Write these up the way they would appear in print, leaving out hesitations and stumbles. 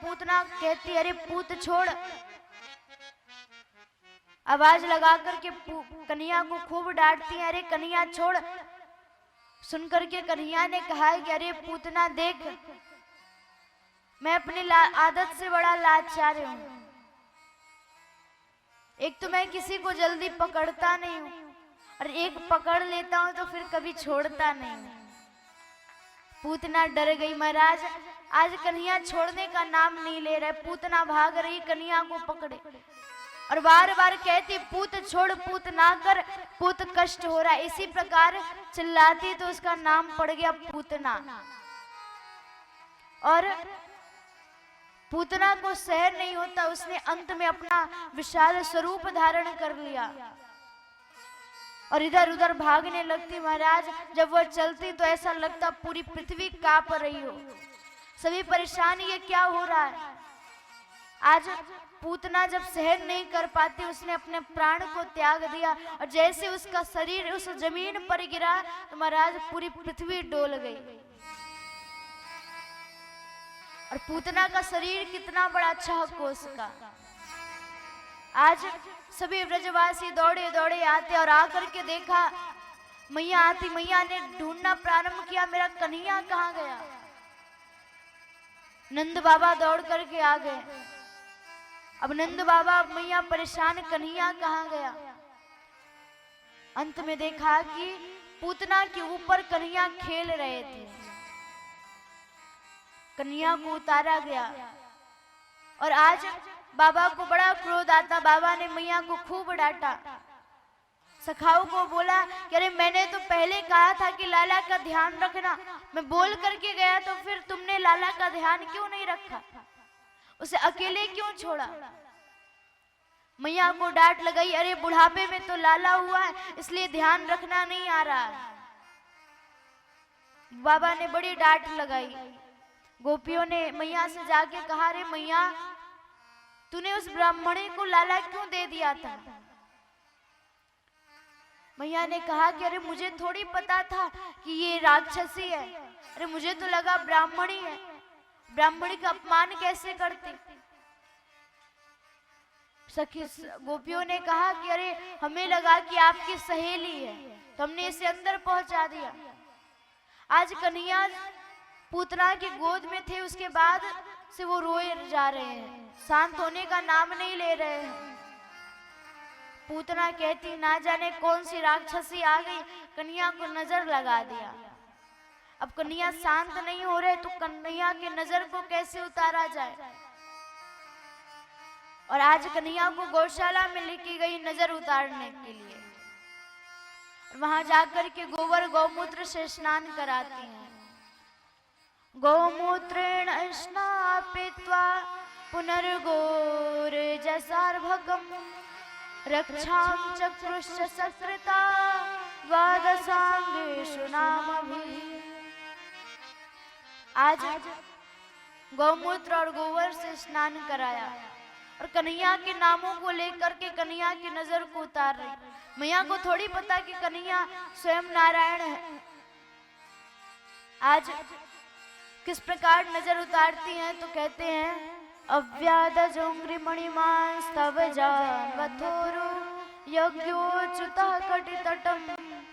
पूतना कहती अरे पूत छोड़। आवाज लगा करके कन्हैया को खूब डांटती है, अरे कन्हैया छोड़। सुनकर के कन्हैया ने कहा कि अरे पूतना देख, मैं अपनी आदत से बड़ा लाचार हूं। एक तो मैं किसी को जल्दी पकड़ता नहीं हूं, और एक पकड़ लेता हूं तो फिर कभी छोड़ता नहीं। पूतना डर गई। महाराज आज कन्हैया छोड़ने का नाम नहीं ले रहे। पूतना भाग रही कन्हैया को पकड़े और बार बार कहती पूत छोड़, पूत ना कर, पूत कष्ट हो रहा है। इसी प्रकार चिल्लाती तो उसका नाम पड़ गया पूतना। और पूतना को सहन नहीं होता, उसने अंत में अपना विशाल स्वरूप धारण कर लिया और इधर उधर भागने लगती। महाराज जब वह चलती तो ऐसा लगता पूरी पृथ्वी कांप रही हो। सभी परेशान, ये क्या हो रहा है। आज पूतना जब सहन नहीं कर पाती, उसने अपने प्राण को त्याग दिया और जैसे उसका शरीर उस जमीन पर गिरा तो महाराज पूरी पृथ्वी डोल गई। और पूतना का शरीर कितना बड़ा 6 कोस का। आज सभी ब्रजवासी दौड़े दौड़े आते और आकर के देखा मैया आती। मैया ने ढूंढना प्रारंभ किया, मेरा कन्हैया कहाँ गया। नंद बाबा दौड़ करके आ गए। अब नंद बाबा मैया परेशान, कन्हैया कहाँ गया। अंत में देखा कि पूतना के ऊपर कन्हैया खेल रहे थे। कन्हैया को उतारा गया और आज बाबा को बड़ा क्रोध आता। बाबा ने मैया को खूब डांटा। सखाओं को बोला कि अरे मैंने तो पहले कहा था कि लाला का ध्यान रखना, मैं बोल करके गया तो फिर तुमने लाला का ध्यान क्यों नहीं रखा, उसे अकेले क्यों छोड़ा। मैया को डांट लगाई, अरे बुढ़ापे में तो लाला हुआ है इसलिए ध्यान रखना नहीं आ रहा। बाबा ने बड़ी डांट लगाई। गोपियों ने मैया से जाके कहा, रे मैया तूने उस ब्राह्मणी को लाला क्यों दे दिया था। मैया ने कहा कि अरे मुझे थोड़ी पता था कि ये राक्षसी है, अरे मुझे तो लगा ब्राह्मणी है, ब्राह्मणी का अपमान कैसे करती। सखी गोपियों ने कहा कि अरे हमें लगा कि आपकी सहेली है तो हमने इसे अंदर पहुंचा दिया। आज कन्हैया पूतना की गोद में थे, उसके बाद से वो रोए जा रहे हैं, शांत होने का नाम नहीं ले रहे हैं। पूतना कहती ना जाने कौन सी राक्षसी आ गई, कन्हैया को नजर लगा दिया। अब कन्हैया शांत नहीं हो रहे तो कन्हैया की नजर को कैसे उतारा जाए। और आज कन्हैया को गौशाला में लेके गई नजर उतारने के लिए। वहां जाकर के गोबर गौमूत्र से स्नान कराती हैं। गौमूत्रेण स्नापित्वा पुनर्गोर्जसार्भकम् रक्षां चक्रुश्च सकृता द्वादशांगेषु नामभिः। आज गौमूत्र और गोबर से स्नान कराया और कन्हैया के नामों को लेकर के कन्हैया की नजर को उतार रही। मैया को थोड़ी पता कि कन्हैया स्वयं नारायण है। आज किस प्रकार नजर उतारती हैं तो कहते हैं अव्यादजोंग्रि मणिमांस्तव जानवथोरु यज्ञोच्युतः कटितटं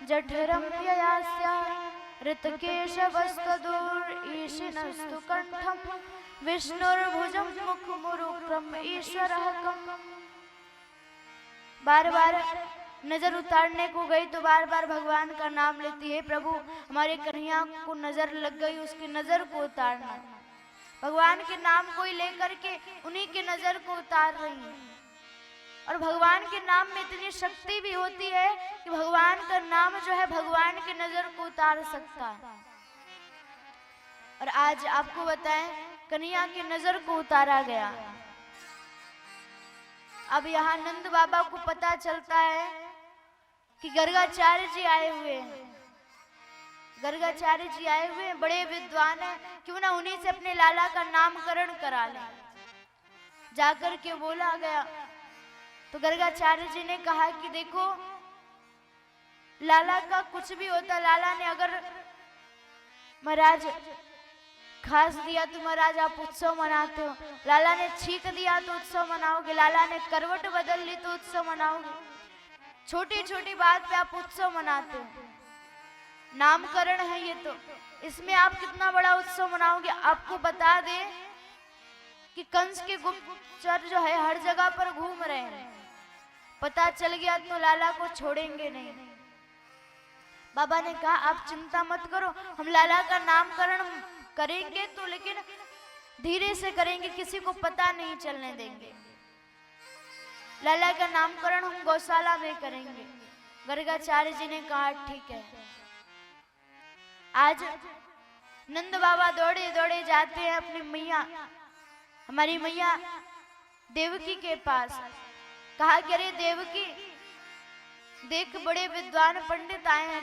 जठरं ययास्या ऋतकेशवस्तदूर ईशिनस्तु कंठं विष्णुर्भुजं मुखमुरुक्रम ईश्वरः कम्। बार बार नजर उतारने को गई तो बार बार भगवान का नाम लेती है, प्रभु हमारे कन्हैया को नजर लग गई, उसकी नजर को उतारना। भगवान के नाम को ही लेकर के उन्हीं की नजर को उतार रही है। और भगवान के नाम में इतनी शक्ति भी होती है कि भगवान का नाम जो है भगवान की नजर को उतार सकता है। और आज आपको बताएं कन्हैया की नजर को उतारा गया। अब यहाँ नंद बाबा को पता चलता है कि गर्गाचार्य जी आए हुए हैं। गर्गाचार्य जी आए हुए हैं, बड़े विद्वान हैं, क्यों ना उन्हीं से अपने लाला का नामकरण करा लें। जाकर के बोला गया तो गर्गाचार्य जी ने कहा कि देखो लाला का कुछ भी होता, लाला ने अगर महाराज घास दिया तो महाराज आप उत्सव मनाते हो, लाला ने छींक दिया तो उत्सव मनाओगे, लाला ने करवट बदल ली तो उत्सव मनाओगे। छोटी छोटी बात पे आप उत्सव मनाते हो। नामकरण है ये तो, इसमें आप कितना बड़ा उत्सव मनाओगे। आपको बता दे कि कंस के गुप्तचर जो है हर जगह पर घूम रहे हैं, पता चल गया तो लाला को छोड़ेंगे नहीं। बाबा ने कहा आप चिंता मत करो, हम लाला का नामकरण करेंगे तो लेकिन धीरे से करेंगे, किसी को पता नहीं चलने देंगे। लाला का नामकरण हम गौशाला में करेंगे। गर्गाचार्य जी ने कहा ठीक है। आज नंद बाबा दौड़े दौड़े जाते हैं अपनी मैया, हमारी मैया देवकी के पास। कहा कि अरे देवकी देख, बड़े विद्वान पंडित आए हैं।